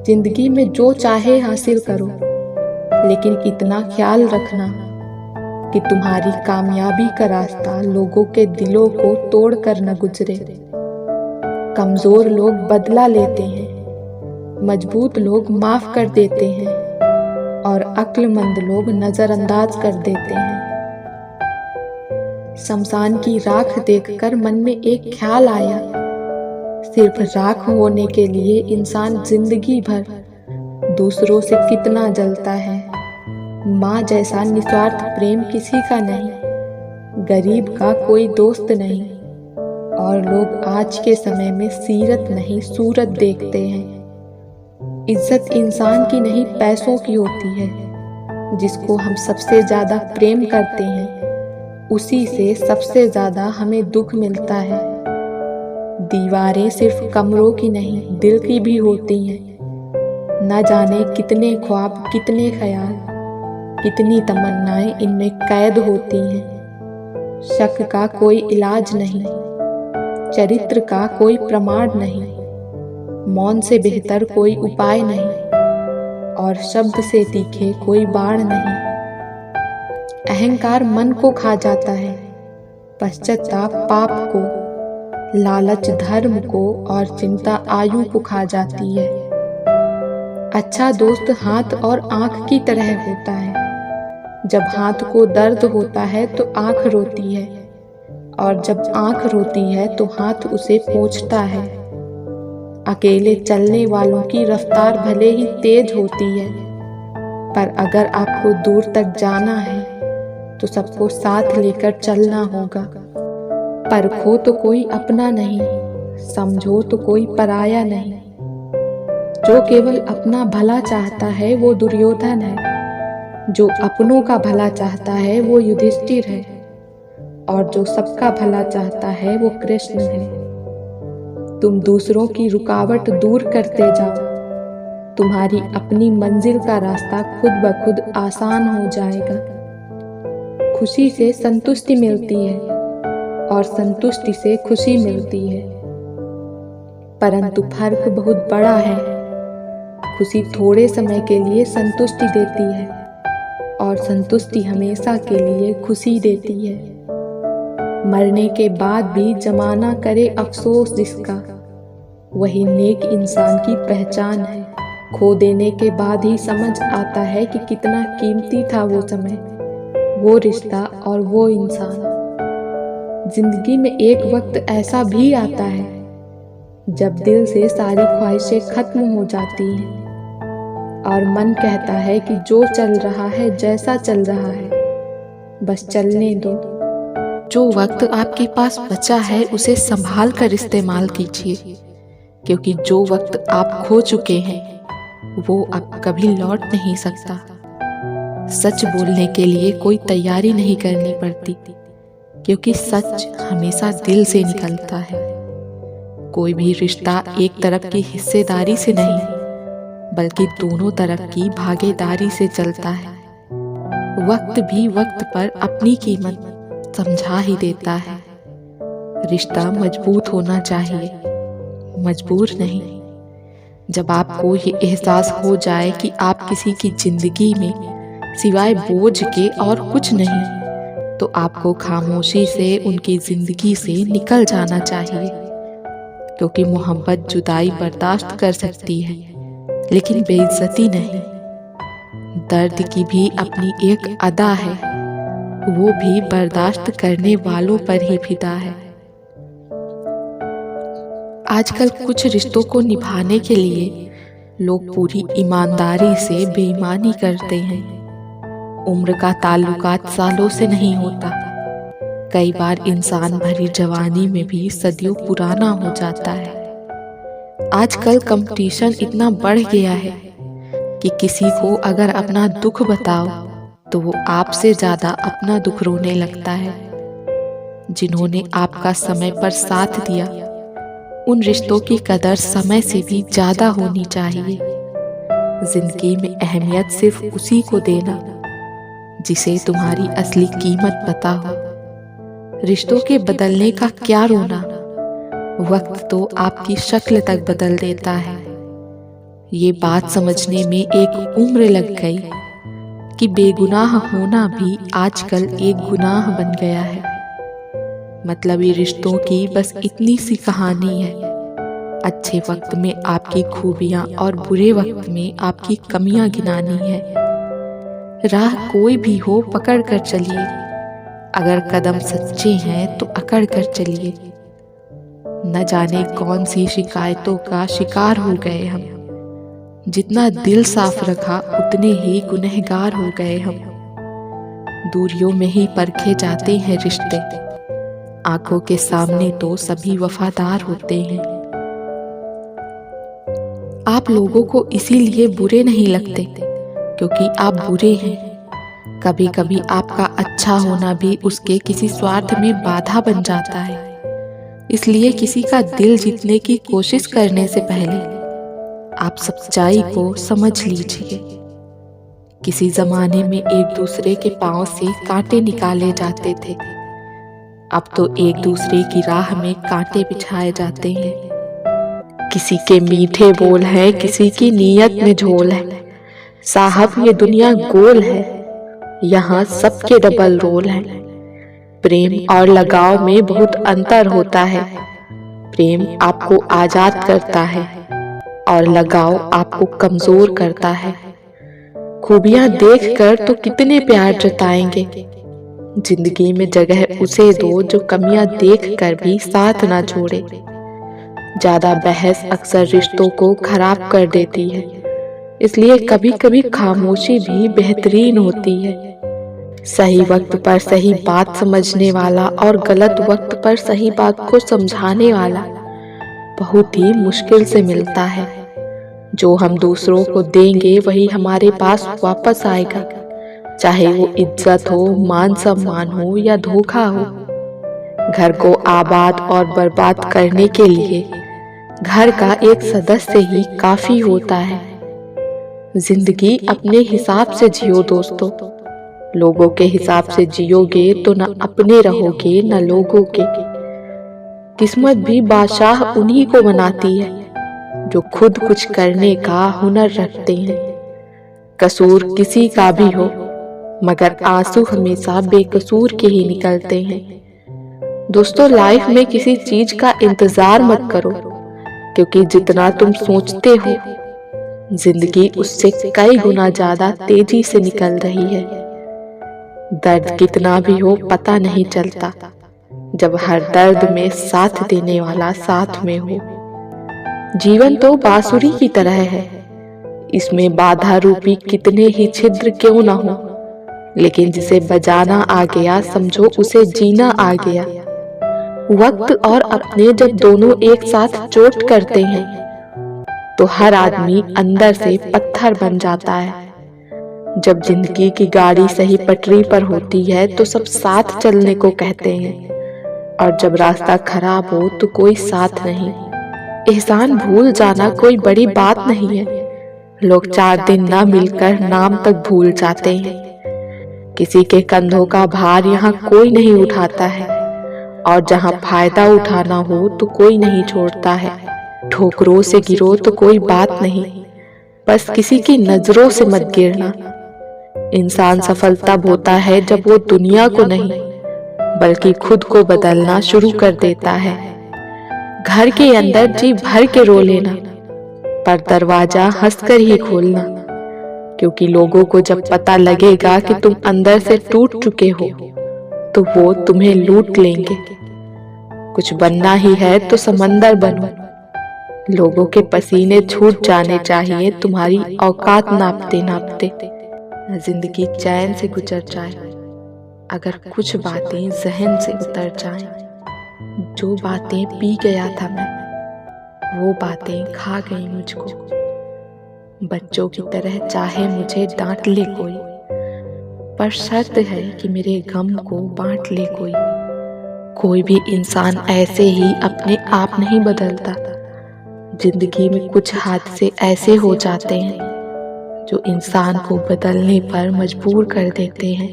जिंदगी में जो चाहे हासिल करो, लेकिन इतना ख्याल रखना कि तुम्हारी कामयाबी का रास्ता लोगों के दिलों को तोड़ कर न गुजरे। कमजोर लोग बदला लेते हैं, मजबूत लोग माफ कर देते हैं और अक्लमंद लोग नजरअंदाज कर देते हैं। शमशान की राख देखकर मन में एक ख्याल आया, सिर्फ राख होने के लिए इंसान जिंदगी भर दूसरों से कितना जलता है। माँ जैसा निस्वार्थ प्रेम किसी का नहीं, गरीब का कोई दोस्त नहीं, और लोग आज के समय में सीरत नहीं सूरत देखते हैं। इज्जत इंसान की नहीं पैसों की होती है। जिसको हम सबसे ज्यादा प्रेम करते हैं, उसी से सबसे ज्यादा हमें दुख मिलता है। दीवारें सिर्फ कमरों की नहीं, दिल की भी होती हैं। न जाने कितने ख्वाब, कितने ख्याल, कितनी तमन्नाएं इनमें कैद होती हैं। शक का कोई इलाज नहीं, चरित्र का कोई प्रमाण नहीं, मौन से बेहतर कोई उपाय नहीं, और शब्द से तीखे कोई बाण नहीं। अहंकार मन को खा जाता है, पश्चाताप पाप को, लालच धर्म को और चिंता आयु को खा जाती है। अच्छा दोस्त हाथ और आंख की तरह होता है। जब हाथ को दर्द होता है तो आंख रोती है, और जब आंख रोती है तो हाथ उसे पोंछता है। अकेले चलने वालों की रफ्तार भले ही तेज होती है, पर अगर आपको दूर तक जाना है तो सबको साथ लेकर चलना होगा। परखो तो कोई अपना नहीं, समझो तो कोई पराया नहीं। जो केवल अपना भला चाहता है वो दुर्योधन है, जो अपनों का भला चाहता है वो युधिष्ठिर है, और जो सबका भला चाहता है वो कृष्ण है। तुम दूसरों की रुकावट दूर करते जाओ, तुम्हारी अपनी मंजिल का रास्ता खुद ब खुद आसान हो जाएगा। खुशी से संतुष्टि मिलती है और संतुष्टि से खुशी मिलती है, परंतु फर्क बहुत बड़ा है। खुशी थोड़े समय के लिए संतुष्टि देती है और संतुष्टि हमेशा के लिए खुशी देती है। मरने के बाद भी जमाना करे अफसोस जिसका, वही नेक इंसान की पहचान है। खो देने के बाद ही समझ आता है कि कितना कीमती था वो समय, वो रिश्ता और वो इंसान। जिंदगी में एक वक्त ऐसा भी आता है जब दिल से सारी ख्वाहिशें खत्म हो जाती हैं और मन कहता है कि जो चल रहा है, जैसा चल रहा है, बस चलने दो। जो वक्त आपके पास बचा है उसे संभाल कर इस्तेमाल कीजिए, क्योंकि जो वक्त आप खो चुके हैं वो अब कभी लौट नहीं सकता। सच बोलने के लिए कोई तैयारी नहीं करनी पड़ती, क्योंकि सच हमेशा दिल से निकलता है। कोई भी रिश्ता एक तरफ की हिस्सेदारी से नहीं, बल्कि दोनों तरफ की भागीदारी से चलता है। वक्त भी वक्त पर अपनी कीमत समझा ही देता है। रिश्ता मजबूत होना चाहिए, मजबूर नहीं। जब आपको ये एहसास हो जाए कि आप किसी की जिंदगी में सिवाय बोझ के और कुछ नहीं, तो आपको खामोशी से उनकी जिंदगी से निकल जाना चाहिए, क्योंकि मोहब्बत जुदाई बर्दाश्त कर सकती है, लेकिन बेइज्जती नहीं। दर्द की भी अपनी एक अदा है, वो भी बर्दाश्त करने वालों पर ही फिदा है। आजकल कुछ रिश्तों को निभाने के लिए लोग पूरी ईमानदारी से बेईमानी करते हैं। उम्र का ताल्लुकात सालों से नहीं होता। कई बार इंसान भरी जवानी में भी सदियों पुराना हो जाता है। आजकल कंपटीशन इतना बढ़ गया है कि किसी को अगर अपना दुख बताओ तो वो आपसे ज्यादा अपना दुख रोने लगता है। जिन्होंने आपका समय पर साथ दिया, उन रिश्तों की कदर समय से भी ज्यादा होनी चाहिए। जिंदगी में अहमियत सिर्फ उसी को देना जिसे तुम्हारी असली कीमत पता हो। रिश्तों के बदलने का क्या रोना, वक्त तो आपकी शक्ल तक बदल देता है। ये बात समझने में एक उम्र लग गई कि बेगुनाह होना भी आजकल एक गुनाह बन गया है। मतलबी रिश्तों की बस इतनी सी कहानी है, अच्छे वक्त में आपकी खूबियां और बुरे वक्त में आपकी कमियां गिनानी है। राह कोई भी हो पकड़ कर चलिए, अगर कदम सच्चे हैं तो अकड़ कर चलिए। न जाने कौन सी शिकायतों का शिकार हो गए हम, जितना दिल साफ रखा उतने ही गुनहगार हो गए हम। दूरियों में ही परखे जाते हैं रिश्ते, आंखों के सामने तो सभी वफादार होते हैं। आप लोगों को इसीलिए बुरे नहीं लगते क्योंकि आप बुरे हैं। कभी कभी आपका अच्छा होना भी उसके किसी स्वार्थ में बाधा बन जाता है। इसलिए किसी का दिल जीतने की कोशिश करने से पहले आप सच्चाई को समझ लीजिए। किसी जमाने में एक दूसरे के पांव से कांटे निकाले जाते थे, अब तो एक दूसरे की राह में कांटे बिछाए जाते हैं। किसी के मीठे बोल है, किसी की नीयत में झोल है। साहब ये दुनिया गोल है, यहाँ सबके डबल रोल है। प्रेम और लगाव में बहुत अंतर होता है। प्रेम आपको आजाद करता है और लगाव आपको कमजोर करता है। खूबियां देखकर तो कितने प्यार जताएंगे, जिंदगी में जगह उसे दो जो कमियां देखकर भी साथ ना छोड़े। ज्यादा बहस अक्सर रिश्तों को खराब कर देती है, इसलिए कभी कभी खामोशी भी बेहतरीन होती है। सही वक्त पर सही बात समझने वाला और गलत वक्त पर सही बात को समझाने वाला बहुत ही मुश्किल से मिलता है। जो हम दूसरों को देंगे वही हमारे पास वापस आएगा, चाहे वो इज्जत हो, मान सम्मान हो या धोखा हो। घर को आबाद और बर्बाद करने के लिए घर का एक सदस्य ही काफी होता है। जिंदगी अपने हिसाब से जियो दोस्तों, लोगों के हिसाब से जियोगे तो न अपने रहोगे न लोगों के। किस्मत भी बादशाह उन्हीं को बनाती है जो खुद कुछ करने का हुनर रखते हैं। कसूर किसी का भी हो, मगर आंसू हमेशा बेकसूर के ही निकलते हैं। दोस्तों, लाइफ में किसी चीज का इंतजार मत करो, क्योंकि जितना तुम सोचते हो जिंदगी उससे कई गुना ज्यादा तेजी से निकल रही है। दर्द कितना भी हो पता नहीं चलता, जब हर दर्द में साथ देने वाला साथ में हो। जीवन तो बांसुरी की तरह है, इसमें बाधा रूपी कितने ही छिद्र क्यों ना हो, लेकिन जिसे बजाना आ गया समझो उसे जीना आ गया। वक्त और अपने जब दोनों एक साथ चोट करते हैं तो हर आदमी अंदर से पत्थर बन जाता है। जब जिंदगी की गाड़ी सही पटरी पर होती है तो सब साथ चलने को कहते हैं, और जब रास्ता खराब हो तो कोई साथ नहीं। एहसान भूल जाना कोई बड़ी बात नहीं है, लोग 4 दिन ना मिलकर नाम तक भूल जाते हैं। किसी के कंधों का भार यहाँ कोई नहीं उठाता है, और जहाँ फायदा उठाना हो तो कोई नहीं छोड़ता है। ठोकरों से गिरो तो कोई बात नहीं, बस किसी की नजरों से मत गिरना। इंसान सफल तब होता है जब वो दुनिया को नहीं बल्कि खुद को बदलना शुरू कर देता है। घर के अंदर जी भर के रो लेना, पर दरवाजा हंसकर ही खोलना, क्योंकि लोगों को जब पता लगेगा कि तुम अंदर से टूट चुके हो तो वो तुम्हें लूट लेंगे। कुछ बनना ही है तो समंदर बनो, लोगों के पसीने छूट जाने चाहिए तुम्हारी औकात नापते नापते। जिंदगी चैन से गुजर जाए अगर कुछ बातें जहन से उतर जाएं। जो बातें पी गया था मैं, वो बातें खा गई मुझको। बच्चों की तरह चाहे मुझे डांट ले कोई, पर शर्त है कि मेरे गम को बांट ले कोई। कोई भी इंसान ऐसे ही अपने आप नहीं बदलता। जिंदगी में कुछ हादसे ऐसे हो जाते हैं जो इंसान को बदलने पर मजबूर कर देते हैं।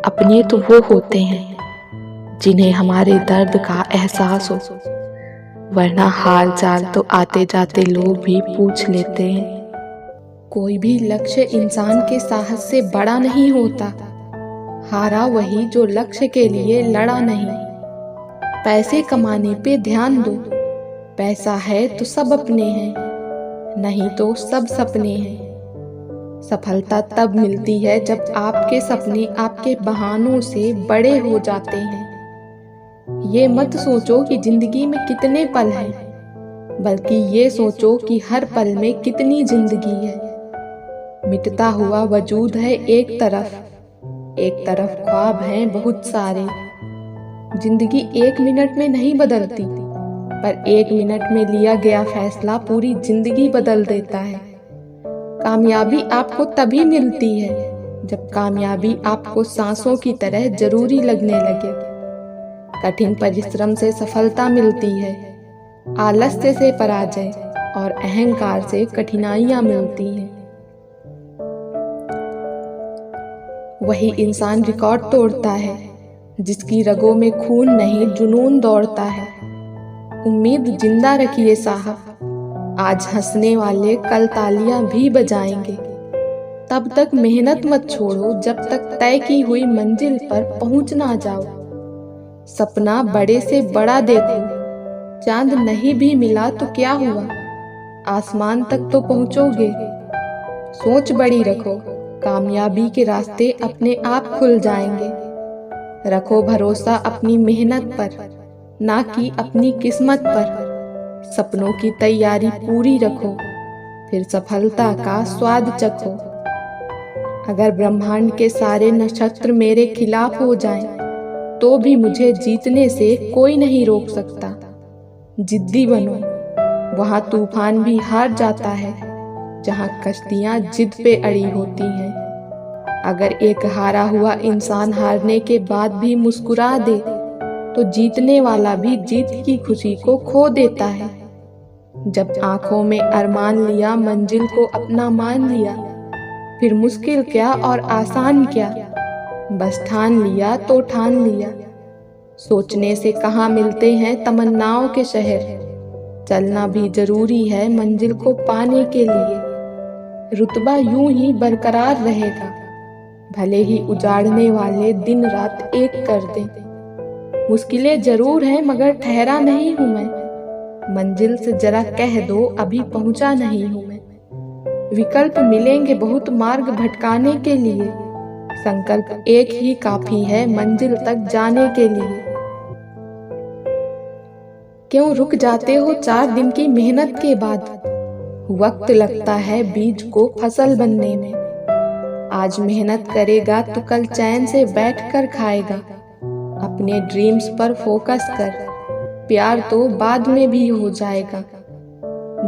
अपने तो वो होते हैं जिन्हें हमारे दर्द का एहसास हो, वरना हाल चाल तो आते जाते लोग भी पूछ लेते हैं। कोई भी लक्ष्य इंसान के साहस से बड़ा नहीं होता। हारा वही जो लक्ष्य के लिए लड़ा नहीं। पैसे कमाने पे ध्यान दो। पैसा है तो सब अपने हैं, नहीं तो सब सपने हैं। सफलता तब मिलती है जब आपके सपने आपके बहानों से बड़े हो जाते हैं। ये मत सोचो कि जिंदगी में कितने पल हैं, बल्कि ये सोचो कि हर पल में कितनी जिंदगी है। मिटता हुआ वजूद है एक तरफ ख्वाब हैं बहुत सारे। जिंदगी 1 मिनट में नहीं बदलती, पर 1 मिनट में लिया गया फैसला पूरी जिंदगी बदल देता है। कामयाबी आपको तभी मिलती है जब कामयाबी आपको सांसों की तरह जरूरी लगने लगे। कठिन परिश्रम से सफलता मिलती है, आलस्य से पराजय और अहंकार से कठिनाइयां मिलती हैं। वही इंसान रिकॉर्ड तोड़ता है जिसकी रगों में खून नहीं जुनून दौड़ता है। उम्मीद जिंदा रखिए साहब, आज हंसने वाले कल तालियां भी बजाएंगे। तब तक मेहनत मत छोड़ो जब तक तय की हुई मंजिल पर पहुंच ना जाओ। सपना बड़े से बड़ा देखो, चांद नहीं भी मिला तो क्या हुआ, आसमान तक तो पहुंचोगे। सोच बड़ी रखो, कामयाबी के रास्ते अपने आप खुल जाएंगे। रखो भरोसा अपनी मेहनत पर, ना कि अपनी किस्मत पर। सपनों की तैयारी पूरी रखो, फिर सफलता का स्वाद चखो। अगर ब्रह्मांड के सारे नक्षत्र मेरे खिलाफ हो जाएं, तो भी मुझे जीतने से कोई नहीं रोक सकता। जिद्दी बनो, वहाँ तूफान भी हार जाता है जहाँ कश्तियाँ जिद पे अड़ी होती हैं। अगर एक हारा हुआ इंसान हारने के बाद भी मुस्कुरा दे, तो जीतने वाला भी जीत की खुशी को खो देता है। जब आंखों में अरमान लिया, मंजिल को अपना मान लिया, फिर मुश्किल क्या और आसान क्या, बस ठान लिया तो ठान लिया। सोचने से कहाँ मिलते हैं तमन्नाओं के शहर, चलना भी जरूरी है मंजिल को पाने के लिए। रुतबा यूं ही बरकरार रहेगा, भले ही उजाड़ने वाले दिन रात एक कर दें। मुश्किलें जरूर हैं मगर ठहरा नहीं हूं मैं, मंजिल से जरा कह दो अभी पहुंचा नहीं हूं मैं। विकल्प मिलेंगे बहुत मार्ग भटकाने के लिए, संकल्प एक ही काफी है मंजिल तक जाने के लिए। क्यों रुक जाते हो 4 दिन की मेहनत के बाद, वक्त लगता है बीज को फसल बनने में। आज मेहनत करेगा तो कल चैन से बैठकर खाएगा। अपने ड्रीम्स पर फोकस कर, प्यार तो बाद में भी हो जाएगा।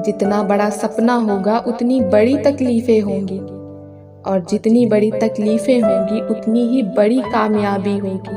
जितना बड़ा सपना होगा उतनी बड़ी तकलीफें होंगी, और जितनी बड़ी तकलीफें होंगी उतनी ही बड़ी कामयाबी होगी।